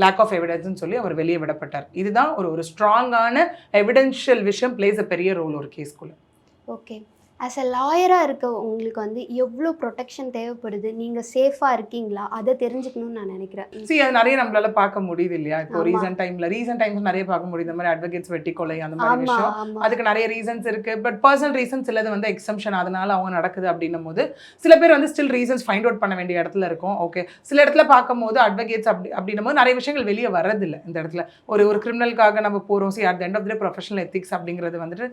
லேக் ஆஃப் எவிடன்ஸ்னு சொல்லி அவர் வெளியே விடப்பட்டார். இதுதான் ஒரு ஸ்ட்ராங்கான எவிடென்ஷியல் விஷயம் பிளேஸ் அ பெரிய ரோல் ஒரு கேஸ்க்குள்ள. ஓகே, ஆஸ் அ லாயராக இருக்க உங்களுக்கு வந்து எவ்வளோ ப்ரொடெக்ஷன் தேவைப்படுது, நீங்கள் சேஃபாக இருக்கீங்களா, அதை தெரிஞ்சுக்கணும்னு நான் நினைக்கிறேன். அது நிறைய நம்மளால பார்க்க முடியுது இல்லையா, இப்போ ரீசன்ட் டைம்ஸ் நிறைய பார்க்க முடியுது, இந்த மாதிரி அட்வொகேட்ஸ் வெட்டி கொலை அந்த மாதிரி விஷயம். அதுக்கு நிறைய ரீசன்ஸ் இருக்கு. பட் பர்சனல் ரீசன்ஸ் இல்லது வந்து எக்ஸம்ஷன், அதனால அவங்க நடக்குது அப்படின்னும் போது சில பேர் வந்து ஸ்டில் ரீசன்ஸ் ஃபைண்ட் அவுட் பண்ண வேண்டிய இடத்துல இருக்கும். ஓகே, சில இடத்துல பார்க்கும் போது அட்வொகேட்ஸ் அப்படின்னும் போது நிறைய விஷயங்கள் வெளியே வரதில்லை இந்த இடத்துல. ஒரு கிரிமினலுக்காக நம்ம போகிறோம். At the end of the professional ethics அப்படிங்கிறது வந்துட்டு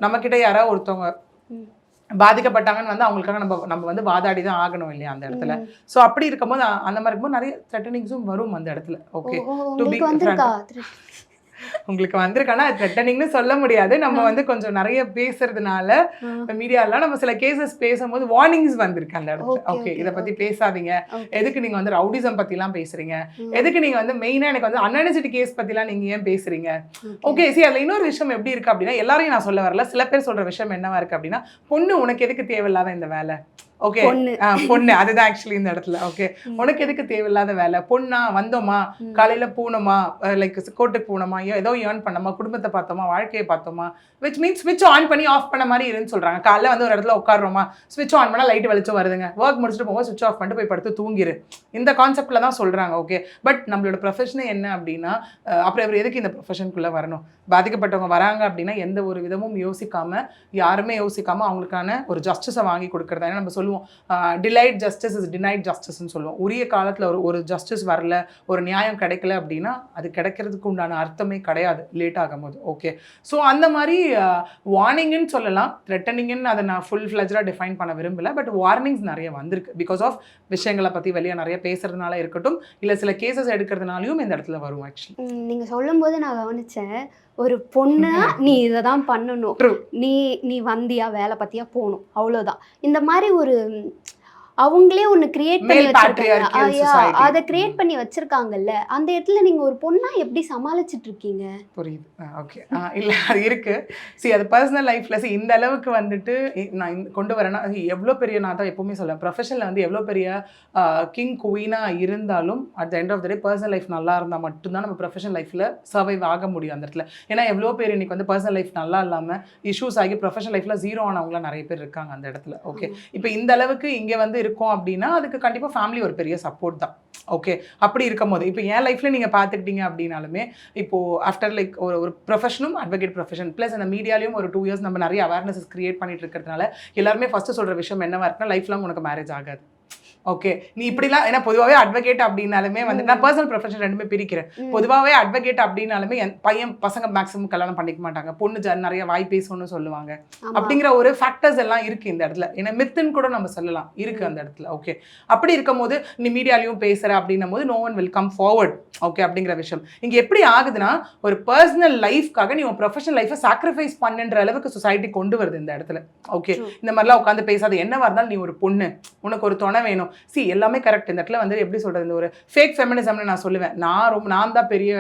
நம்மக்கிட்ட யாராவது ஒருத்தவங்க பாதிக்கப்பட்டாங்கன்னு வந்து அவங்களுக்காக நம்ம வந்து வாதாடி தான் ஆகணும் இல்லையா அந்த இடத்துல. ஸோ அப்படி இருக்கும்போது அந்த மாதிரி இருக்கும்போது நிறைய த்ரெட்டனிங்ஸும் வரும் அந்த இடத்துல. ஓகே, உங்களுக்கு வந்திருக்கானா த்ரெட்டனிங்னு சொல்ல முடியாது. நம்ம வந்து கொஞ்சம் நிறைய பேசுறதுனால மீடியாலாம் நம்ம சில கேசஸ் பேசும்போது வார்னிங்ஸ் வந்திருக்கு அந்த இடத்துல. ஓகே, இதை பத்தி பேசாதீங்க, எதுக்கு நீங்க வந்து ரவுடிசம் பத்திலாம் பேசுறீங்க, எதுக்கு நீங்க வந்து மெயினா எனக்கு வந்து அன்அனிசிட்டி கேஸ் பத்திலாம் நீங்க ஏன் பேசுறீங்க. ஓகே, சரி, அதுல இன்னொரு விஷயம் எப்படி இருக்கு அப்படின்னா, எல்லாரையும் நான் சொல்ல வரல, சில பேர் சொல்ற விஷயம் என்னவா இருக்கு அப்படின்னா, பொண்ணு உனக்கு எதுக்கு தேவையில்லாத இந்த வேலை. ஓகே, பொண்ணு அதுதான் ஆக்சுவலி இந்த இடத்துல. ஓகே, உனக்கு எதுக்கு தேவையில்லாத வேலை, பொண்ணா வந்தோமா, காலையில போனோமா, லைக் கோர்ட்டுக்கு போனோமா, ஏதோ ஏர்ன் பண்ணோமா, குடும்பத்தை பார்த்தோமா, வாழ்க்கையை பார்த்தோமா, விச் மீன்ஸ் ஸ்விட்ச் ஆன் பண்ணி ஆஃப் பண்ண மாதிரி இருன்னு சொல்றாங்க. காலைல வந்து ஒரு இடத்துல உட்காடுறோமா, ஸ்விட்ச் ஆன் பண்ணா லைட் வெளிச்சம் வருதுங்க, ஒர்க் முடிச்சுட்டு போகும்போது ஸ்விட்ச் ஆஃப் பண்ணிட்டு போய் படுத்து தூங்கிரு, இந்த கான்செப்ட்ல தான் சொல்றாங்க. ஓகே, பட் நம்மளோட ப்ரொஃபஷனே என்ன அப்படின்னா, அப்புறம் அவர் எதுக்கு இந்த ப்ரொஃபஷனுக்குள்ள வரணும், பாதிக்கப்பட்டவங்க வராங்க அப்படின்னா எந்த ஒரு விதமும் யோசிக்காம, யாருமே யோசிக்காம அவங்களுக்கான ஒரு ஜஸ்டிஸை வாங்கி கொடுக்கறதா. நம்ம சொல்லுவோம் டிலைட் ஜஸ்டிஸ் இஸ் டினைட் ஜஸ்டிஸ்ன்னு சொல்லுவோம். உரிய காலத்தில் ஒரு ஜஸ்டிஸ் வரல, ஒரு நியாயம் கிடைக்கல அப்படின்னா அது கிடைக்கிறதுக்கு உண்டான அர்த்தமே கிடையாது லேட் ஆகும்போது. ஓகே, ஸோ அந்த மாதிரி வார்னிங்னு சொல்லலாம், த்ரெட்டனிங்னு அதை நான் ஃபுல் ஃப்ளெஜ்டாக டிஃபைன் பண்ண விரும்பல. பட் வார்னிங்ஸ் நிறைய வந்திருக்கு பிகாஸ் ஆஃப் விஷயங்களை பற்றி வெளியே நிறைய பேசுறதுனால இருக்கட்டும், இல்லை சில கேசஸ் எடுக்கிறதுனாலையும் இந்த இடத்துல வரும். ஆக்சுவலி நீங்கள் சொல்லும்போது நான் கவனித்தேன், ஒரு பொண்ணா நீ இதை தான் பண்ணணும், நீ வந்தியா வேலை பத்தியா போகணும், அவ்வளோதான். இந்த மாதிரி ஒரு அவங்களே ஒன்று கிரியேட் பண்ணி வச்சிருக்காங்க, அதை கிரியேட் பண்ணி வச்சிருக்காங்கல்ல, அந்த இடத்துல நீங்க ஒரு பொண்ணா எப்படி சமாளிச்சுட்டு இருக்கீங்க? புரியுது. ஓகே, இல்ல அது இருக்கு. அது பர்சனல் லைஃப்ல இந்த அளவுக்கு வந்துட்டு நான் கொண்டு வரேன்னா, எவ்வளோ பெரிய, நான் தான் எப்பவுமே சொல்லுவேன், ப்ரொஃபஷனில் வந்து எவ்வளோ பெரிய கிங் குவீனா இருந்தாலும் at the end of the day personal life நல்லா இருந்தால் மட்டும்தான் நம்ம ப்ரொஃபஷனல் லைஃப்ல சர்வைவ் ஆக முடியும் அந்த இடத்துல. ஏன்னா எவ்வளோ பேர் இன்னைக்கு வந்து பர்சனல் லைஃப் நல்லா இல்லாமல் இஷ்யூஸ் ஆகி ப்ரொஃபஷனல் லைஃப்ல ஜீரோ ஆனவங்களாம் நிறைய பேர் இருக்காங்க அந்த இடத்துல. ஓகே, இப்போ இந்த அளவுக்கு இங்கே வந்து இருக்கும் அப்படின்னா அதுக்கு கண்டிப்பாக ஃபேமிலி ஒரு பெரிய சப்போர்ட் தான். ஓகே, அப்படி இருக்கும் போது இப்போ என் லைஃப்ல நீங்கள் பார்த்துக்கிட்டீங்க அப்படின்னாலுமே, இப்போ ஆஃப்டர் லைக் ஒரு ப்ரொஃபஷனும் அட்வொகேட் ப்ரொஃபஷன் ப்ளஸ் அந்த மீடியாலையும் ஒரு 2 இயர்ஸ் நம்ம நிறைய அவேர்னஸஸ் கிரியேட் பண்ணிட்டு இருக்கிறதுனால எல்லாருமே ஃபர்ஸ்ட் சொல்கிற விஷயம் என்னவா இருக்குன்னா, லைஃப் லாங் உனக்கு மேரேஜ் ஆகாது. ஓகே, நீ இப்படிலாம், ஏன்னா பொதுவாகவே அட்வொகேட் அப்படின்னாலுமே வந்து நான் பர்சனல் ப்ரொஃபஷன் ரெண்டுமே பிரிக்கிறேன். பொதுவாகவே அட்வொகேட் அப்படின்னாலுமே பசங்க மேக்ஸிமம் கல்யாணம் பண்ணிக்க மாட்டாங்க, பொண்ணு நிறைய வாய் பேசணும்னு சொல்லுவாங்க, அப்படிங்கிற ஒரு ஃபேக்டர்ஸ் எல்லாம் இருக்கு இந்த இடத்துல. ஏன்னா மித்துன்னு கூட நம்ம சொல்லலாம் இருக்கு அந்த இடத்துல. ஓகே, அப்படி இருக்கும் போது நீ மீடியாலையும் பேசுற அப்படின்னும் போது no one will come forward. Okay, அப்படிங்கிற விஷயம் இங்க எப்படி ஆகுதுன்னா, ஒரு பர்சனல் லைஃப்காக நீ உன் ப்ரொஃபஷனல் லைஃபை சாக்ரிஃபைஸ் பண்ணுன்ற அளவுக்கு சொசைட்டி கொண்டு வருது இந்த இடத்துல. ஓகே, இந்த மாதிரிலாம் உட்காந்து பேசாது, என்னவா இருந்தாலும் நீ ஒரு பொண்ணு, உனக்கு ஒரு துணை வேணும். எல்லாமே கரெக்ட். இந்த இடத்துல வந்து எப்படி சொல்றது, இந்த ஒரு ஃபேக் ஃபெமினிசம்னு நான் சொல்லுவேன். நான் தான் பெரிய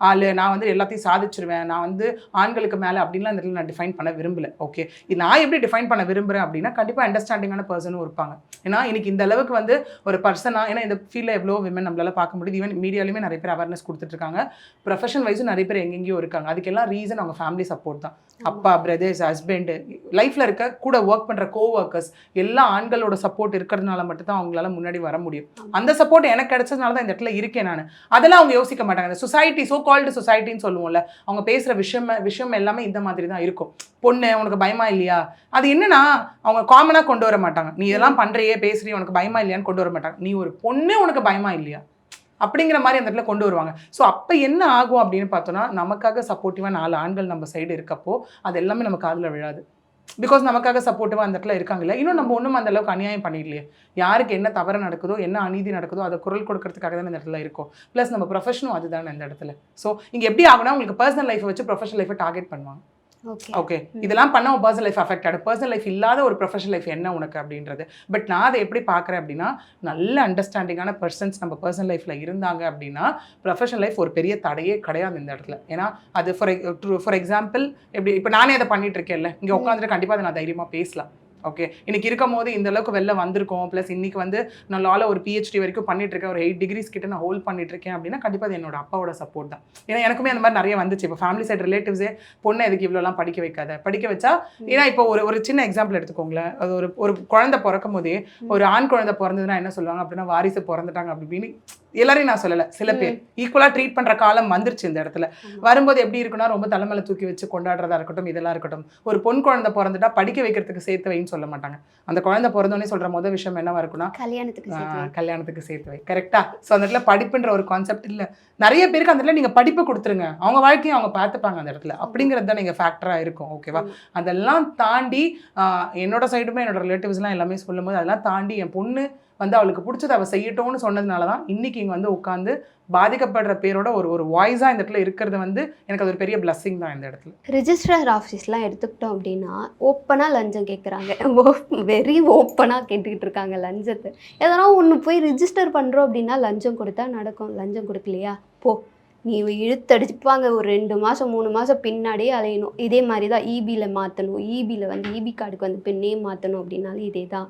ஆளு, நான் வந்து எல்லாத்தையும் சாதிச்சிருவேன், நான் வந்து ஆண்களுக்கு மேலே அப்படின்லாம் இந்த இடத்துல நான் டிஃபைன் பண்ண விரும்பல. ஓகே, நான் எப்படி டிஃபைன் பண்ண விரும்புகிறேன் அப்படின்னா, கண்டிப்பாக அண்டர்ஸ்டாண்டிங்கான பர்சனும் இருப்பாங்க. ஏன்னா இன்னைக்கு இந்த அளவுக்கு வந்து ஒரு பர்சனாக, ஏன்னா இந்த ஃபீல்டில் எவ்வளோ விமன் நம்மளால பார்க்க முடியுது. ஈவன் மீடியாலையுமே நிறைய பேர் அவேர்னஸ் கொடுத்துட்டு இருக்காங்க, ப்ரொஃபஷன் வைஸும் நிறைய பேர் எங்கெங்கேயோ இருக்காங்க. அதுக்கெல்லாம் ரீசன் அவங்க ஃபேமிலி சப்போர்ட் தான். அப்பா, பிரதர்ஸ், ஹஸ்பண்டு, லைஃப்பில் இருக்க கூட ஒர்க் பண்ணுற கோவொர்க்கர்ஸ் எல்லா ஆண்களோட சப்போர்ட் இருக்கிறதுனால மட்டும்தான் அவங்களால முன்னாடி வர முடியும். அந்த சப்போர்ட் எனக்கு கிடைச்சதுனால தான் இந்த இடத்துல இருக்கேன் நான். அதெல்லாம் அவங்க யோசிக்க மாட்டாங்க. இந்த சொசைட்டி, சோ கால்டு சொசைட்டின்னு சொல்லுவோம்ல, அவங்க பேசுகிற விஷயம் எல்லாமே இந்த மாதிரி தான் இருக்கும். பொண்ணு உனக்கு பயமா இல்லையா, அது என்னன்னா அவங்க காமனாக கொண்டு வர மாட்டாங்க. நீ இதெல்லாம் பண்ணுறியே பேசுறியே உனக்கு பயமா இல்லையான்னு கொண்டு வர மாட்டாங்க. நீ ஒரு பொண்ணு உனக்கு பயமா இல்லையா அப்படிங்கிற மாதிரி அந்த இடத்துல கொண்டு வருவாங்க. ஸோ அப்போ என்ன ஆகும் அப்படின்னு பார்த்தோன்னா, நமக்காக சப்போர்ட்டிவாக 4 ஆண்கள் நம்ம சைடு இருக்கப்போ அது எல்லாமே நமக்கு காதில் விழாது. பிகாஸ் நமக்காக சப்போர்ட்டிவாக அந்த இடத்துல இருக்காங்கல்ல. இன்னும் நம்ம ஒன்றும் அந்த அளவுக்கு அநியாயம் பண்ணிடலையே. யாருக்கு என்ன தவறு நடக்குதோ, என்ன அநீதி நடக்குதோ அதை குரல் கொடுக்கறதுக்காக தான் இந்த இடத்துல இருக்கும். ப்ளஸ் நம்ம ப்ரொஃபஷனும் அதுதானே இந்த இடத்துல. ஸோ இங்கே எப்படி ஆகுனா, உங்களுக்கு பர்சனல் லைஃப்பை வச்சு ப்ரொஃபஷனல் லைஃப்பை டார்கெட் பண்ணுவாங்க. ஓகே, இதெல்லாம் பண்ண உன் பர்சனல் லைஃப் அஃபெக்ட் ஆகிடும். பர்சனல் லைஃப் இல்லாத ஒரு ப்ரொஃபஷனல் லைஃப் என்ன உனக்கு அப்படின்றது. பட் நான் அதை எப்படி பார்க்குறேன் அப்படின்னா, நல்ல அண்டர்ஸ்டாண்டிங்கான பர்சன்ஸ் நம்ம பர்சனல் லைஃப்பில் இருந்தாங்க அப்படின்னா ப்ரொஃபஷனல் லைஃப் ஒரு பெரிய தடையே கிடையாது இந்த இடத்துல. ஏன்னா அது ஃபார் எக்ஸாம்பிள் எப்படி இப்போ நானே அதை பண்ணிட்டு இருக்கேன்ல, இங்கே உட்காந்துட்டு கண்டிப்பாக அதை நான் தைரியமாக பேசலாம். ஓகே, இன்னைக்கு இருக்கும் போது இந்த அளவுக்கு வெளில வந்திருக்கோம். ப்ளஸ் இன்னைக்கு வந்து நான் லால ஒரு PhD வரைக்கும் பண்ணிட்டு இருக்கேன். ஒரு 8 டிகிரிஸ் கிட்ட நான் ஹோல்ட் பண்ணிட்டு இருக்கேன் அப்படின்னா கண்டிப்பாக அது என்னோட அப்பாவோட சப்போர்ட் தான். ஏன்னா எனக்குமே அந்த மாதிரி நிறைய வந்துச்சு. இப்போ ஃபேமிலி சைட் ரிலேட்டிவ்ஸே பொண்ணை எதுக்கு இவ்வளோலாம் படிக்க வைக்காத, படிக்க வச்சா. ஏன்னா இப்போ ஒரு சின்ன எக்ஸாம்பிள் எடுத்துக்கோங்களேன். அது ஒரு குழந்தை பிறக்கும் போதே, ஒரு ஆண் குழந்தை பிறந்ததுன்னா என்ன சொல்லுவாங்க அப்படின்னா, வாரிசு பிறந்துட்டாங்க அப்படின்னு. எல்லாரையும் நான் சொல்லலை, சில பேர் ஈக்குவலாக ட்ரீட் பண்ணுற காலம் வந்துருச்சு இந்த இடத்துல. வரும்போது எப்படி இருக்குன்னா, ரொம்ப தலைமையில தூக்கி வச்சு கொண்டாடுறதா இருக்கட்டும், இதெல்லாம் இருக்கட்டும். ஒரு பொன் குழந்தை பிறந்துட்டா படிக்க வைக்கிறதுக்கு சேர்த்து வைன்னு சொல்ல மாட்டாங்க. அந்த குழந்தை பிறந்தோடனே சொல்ற முதல் விஷயம் என்னவா இருக்குன்னா, கல்யாணத்துக்கு சேர்த்து வை. கரெக்டா? ஸோ அந்த இடத்துல படிப்புன்ற ஒரு கான்செப்ட் இல்லை. நிறைய பேருக்கு அந்த இடத்துல நீங்க படிப்பு கொடுத்துருங்க, அவங்க வாழ்க்கையை அவங்க பார்த்துப்பாங்க அந்த இடத்துல. அப்படிங்கிறது தான் நீங்க ஃபேக்டரா இருக்கும். ஓகேவா? அதெல்லாம் தாண்டி என்னோட சைடுமே என்னோட ரிலேட்டிவ்ஸ்லாம் எல்லாமே சொல்லும் போது, அதெல்லாம் தாண்டி என் பொண்ணு வந்து அவளுக்கு பிடிச்சதை அவள் செய்யட்டும்னு சொன்னதுனால தான் இன்னைக்கு இங்கே வந்து உட்காந்து பாதிக்கப்படுற பேரோட ஒரு வாய்ஸாக இந்த இடத்துல இருக்கிறது வந்து எனக்கு அது ஒரு பெரிய பிளஸ்ஸிங் தான் இந்த இடத்துல. ரிஜிஸ்ட்ரார் ஆஃபீஸ்லாம் எடுத்துக்கிட்டோம் அப்படின்னா ஓப்பனாக லஞ்சம் கேட்குறாங்க. வெரி ஓப்பனாக கேட்டுக்கிட்டு இருக்காங்க லஞ்சத்தை. எதனா ஒன்று போய் ரிஜிஸ்டர் பண்ணுறோம் அப்படின்னா லஞ்சம் கொடுத்தா நடக்கும். லஞ்சம் கொடுக்கலையா போ, நீ இழுத்தடிச்சுப்பாங்க. ஒரு 2 மாதம் 3 மாதம் பின்னாடியே அலையணும். இதே மாதிரி தான் இபியில் மாற்றணும், இபியில் வந்து இபி கார்டுக்கு வந்து நேம் மாற்றணும் அப்படின்னாலும் இதே தான்.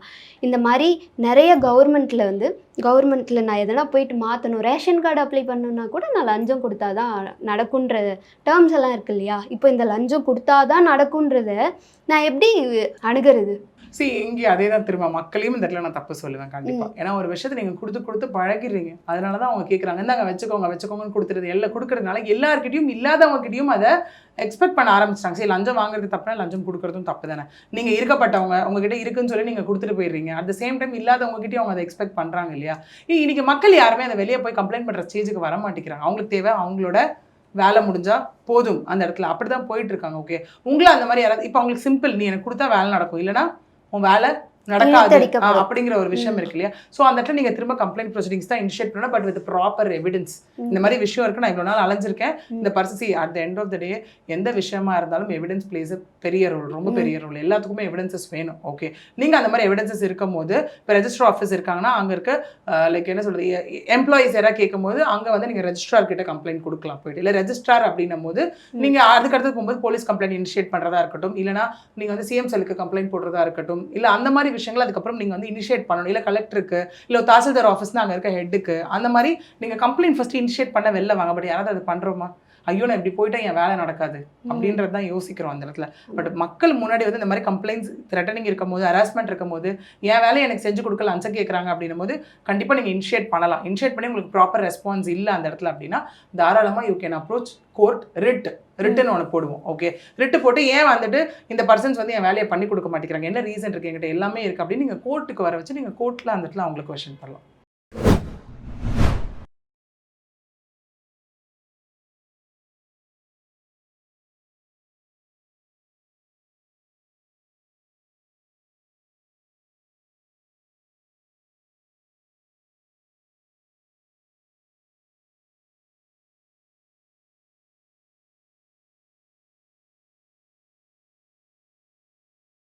இந்த மாதிரி நிறைய கவர்மெண்ட்டில் நான் எதனா போயிட்டு மாற்றணும், ரேஷன் கார்டு அப்ளை பண்ணணுன்னா கூட நான் லஞ்சம் கொடுத்தா தான் நடக்குன்ற டேர்ம்ஸ் எல்லாம் இருக்கு இல்லையா? இப்போ இந்த லஞ்சம் கொடுத்தா தான் நடக்குன்றத நான் எப்படி அணுகிறது? இங்கே அதே தான் திரும்ப மக்களையும் இந்த இடத்துல நான் தப்பு சொல்லுவேன் கண்டிப்பாக. ஏன்னா ஒரு விஷயத்தை நீங்கள் கொடுத்து பழகிடுறீங்க. அதனால தான் அவங்க கேட்குறாங்க, இந்தாங்க வச்சுக்கோங்கன்னு கொடுத்துருது. எல்லாம் கொடுக்கறதுனால எல்லாருக்கிட்டையும் இல்லாதவங்ககிட்டையும் அதை எக்ஸ்பெக்ட் பண்ண ஆரம்பிச்சிட்டாங்க. சரி, லஞ்சம் வாங்குறது தப்புனா லஞ்சம் கொடுக்குறதும் தப்பு தானே. நீங்கள் இருக்கப்பட்டவங்க உங்ககிட்ட இருக்குன்னு சொல்லி நீங்கள் கொடுத்துட்டு போயிடுறீங்க. அட் த சேம் டைம் இல்லாதவங்ககிட்டயும் அவங்க அதை எக்ஸ்பெக்ட் பண்ணுறாங்க இல்லையா? இன்னைக்கு மக்கள் யாருமே அதை வெளியே போய் கம்ப்ளைண்ட் பண்ணுற ஸ்டேஜுக்கு வர மாட்டேங்கிறாங்க. அவங்களுக்கு தேவை அவங்களோட வேலை முடிஞ்சா போதும் அந்த இடத்துல. அப்படிதான் போயிட்டு இருக்காங்க. ஓகே, உங்களை அந்த மாதிரி யாராவது இப்போ அவங்களுக்கு சிம்பிள், நீ எனக்கு கொடுத்தா வேலை நடக்கும், இல்லைன்னா உன் வேலை நடக்காது அப்படிங்கிற ஒரு விஷயம் இருக்கு இல்லையா? ஸோ அந்த இடத்துல நீங்க திரும்ப கம்ப்ளைண்ட் ப்ரொசீடிங்ஸ் தான் இனிஷியேட் பண்ணணும். But with proper evidence. இந்த மாதிரி விஷயம் இருக்கு, நான் இவ்வளோ நாள் அலைஞ்சிருக்கேன், இந்த person at the end of the day எந்த விஷயமா இருந்தாலும் எவிடன்ஸ் பிளேஸ் பெரிய ரோல், ரொம்ப பெரிய ரோல். எல்லாத்துக்குமே எவிடன்சஸ் வேணும். ஓகே, நீங்க அந்த மாதிரி எவிடன்சஸ் இருக்கும் போது இப்போ ரெஜிஸ்டர் ஆஃபீஸ் இருக்காங்கன்னா அங்க இருக்க லைக் என்ன சொல்றது, எம்ப்ளாயிஸ் யாராவது கேட்கும் போது அங்க வந்து நீங்க ரெஜிஸ்ட்ரார் கிட்ட கம்ப்ளைண்ட் கொடுக்கலாம் போயிட்டு. இல்லை ரெஜிஸ்ட்ரார் அப்படின்னும் போது நீங்க அதுக்கடுத்து போகும்போது போலீஸ் கம்ப்ளைண்ட் இனிஷியேட் பண்றதா இருக்கட்டும், இல்லைனா நீங்க வந்து சிஎம் செல்லுக்கு கம்ப்ளைண்ட் போடுறதா இருக்கட்டும், இல்லை அந்த மாதிரி விஷயங்கள் அதுக்கப்புறம் நீங்கள் வந்து இனிஷியேட் பண்ணணும். இல்லை கலெக்டருக்கு, இல்லை தாசில்தார் ஆஃபீஸ்னா அங்கே இருக்க ஹெட்டுக்கு, அந்த மாதிரி நீங்கள் கம்ப்ளைண்ட் ஃபஸ்ட்டு இனிஷியேட் பண்ண வெளில வாங்க. பட் யாராவது அது பண்ணுறோமா? ஐயோ நான் இப்படி போயிட்டா என் வேலை நடக்காது அப்படின்றது தான் யோசிக்கிறோம் அந்த இடத்துல. பட் மக்கள் முன்னாடி வந்து இந்த மாதிரி கம்ப்ளைண்ட்ஸ் த்ரெட்டனிங் இருக்கும் போது, ஹராஸ்மெண்ட் இருக்கும் போது, என் வேலையை எனக்கு செஞ்சு கொடுக்க லஞ்சம் கேட்குறாங்க அப்படின்னும் போது கண்டிப்பாக நீங்கள் இனிஷியேட் பண்ணலாம். இனிஷியேட் பண்ணி உங்களுக்கு ப்ராப்பர் ரெஸ்பான்ஸ் இல்லை அந்த இடத்துல அப்படின்னா தாராளமாக யூ கேன் அப்ரோச் கோர்ட். ரிட்டுன்னு ஒன்று போடுவோம். ஓகே, ரிட்டு போட்டு ஏன் வந்துட்டு இந்த பர்சன்ஸ் வந்து என் வேலையை பண்ணி கொடுக்க மாட்டேங்கிறாங்க, என்ன ரீசன் இருக்கு, என்கிட்ட எல்லாமே இருக்குது அப்படின்னு நீங்கள் கோர்ட்டுக்கு வர வச்சு நீங்கள் கோர்ட்டில் அந்த இடத்துல அவங்களுக்கு கொஸ்டின் பண்ணலாம்.